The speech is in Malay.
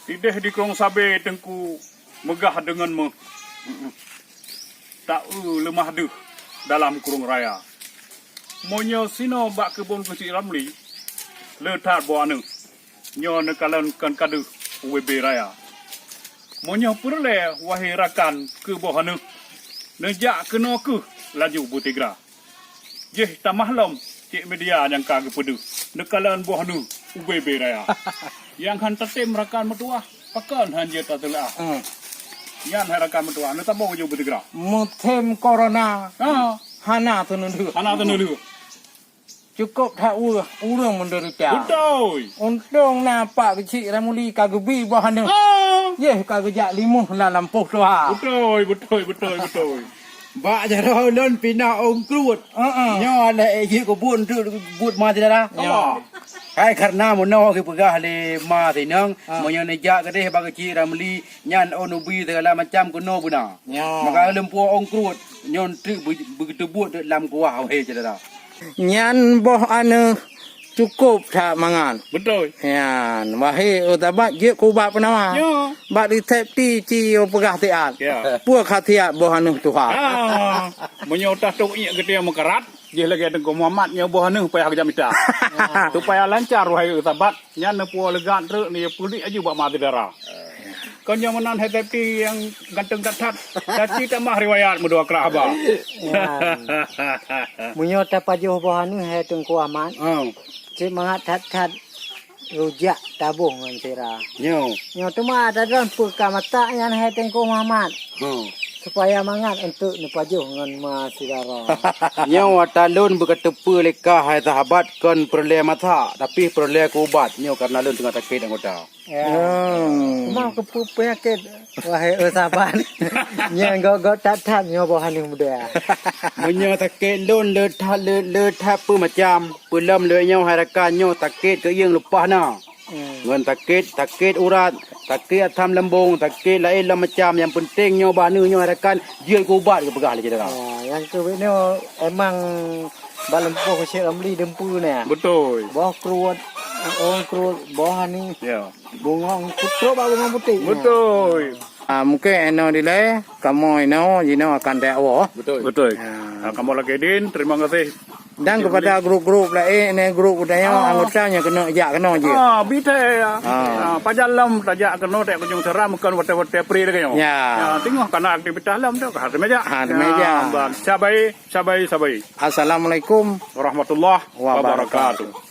Tideh di Krong Sabe tengku megah denganmu. Tak lemah deh dalam kurung raya. Monyo sino bak kebun kecil Ramli. Letat buana. Nyo nekalan kan kadu UWB raya. Monyo perle wahai rakan ke bohana. Nejak kena ke laju Butigra. Jeh tamahlom cik media yang kagak pedu. Nekalan bohana UWB raya. Yang hantar tim rakan metua. Pakan hanya tak telah. Yan harakan metua. Neta mau je Butigra. Mutem corona. Hana tu nundu. Anak tu dulu. Cukup tak urang menderita. Betul. Untung nampak kecil Ramuli kagubi bahan tu. Ye kagujak limuh dalam poh tu ha. Betul. Bak jaro lon pina ong krut. Nyo le ye ko bun tu but ma tidak dah. Kai karena mono ke pegah le ma tinang monyo nejak ke deh bagi ci Ramli nyan onubi segala macam kuno buna. Maka lempu ong krut nyon tu begitu buat dalam kuah he tidak dah. Nyan boh anu cukup tak mangan. Betul. Yan wahai utabat je kubat penawa. Ya. Bak di safety ci pegah tiat. Ya. Puak khatiat boh anu tu ha. Menyotah tok iya gede yang mekarat. Dia lagi ada Muhammad yang buah nih supaya kerja minta. Supaya lancar wahai utabat. Nyan puak legat truk ni pulih aja buat mati darah. Kau yang menan happy yang ganteng gatat. Caci tak mah riwayat mudua keraba. Munyo tapajuh bohanu he tengku aman. Cik mangat tat rujak tabung mentira. Nyo. Nyo tu mah ada dalam perkamata yang he tengku Muhammad. Supaya mangat untuk nepajuh ngan masidara. Nyo atalun berketepu lekah hai sahabat kon perle mata tapi perle kubat nyo karena lun tengah takit anggota. Mau ke penyakit wahai sahabat. Yang gak tat nyo bohanu muda. Menyo takit lun le apa macam pelam le nyo harakan nyo takit ke yang lepas na. Ngan takit urat, takit atam lembung, takit lain lah macam yang penting nyo banu nyo harakan jual kubat ke pegah le dah. Yang tu ni emang balempoh Syekh Ramli dempu ni. Betul. Boh kruat, krut bohani. Ya. Bungong kutro ba bungong putih. Betul. Mungkin eno dile kamu eno jino akan dakwa. Betul. Kamu lagi Din, terima kasih. Dan kepada grup-grup lain ini grup budaya anggotanya kena je. Bite ya. Pajalam tajak kena tak kunjung seram kan wate-wate pri lagi yo. Ya. Tengok karena aktivitas lam tu hari meja. Hari meja. Sabai. Assalamualaikum warahmatullahi wabarakatuh.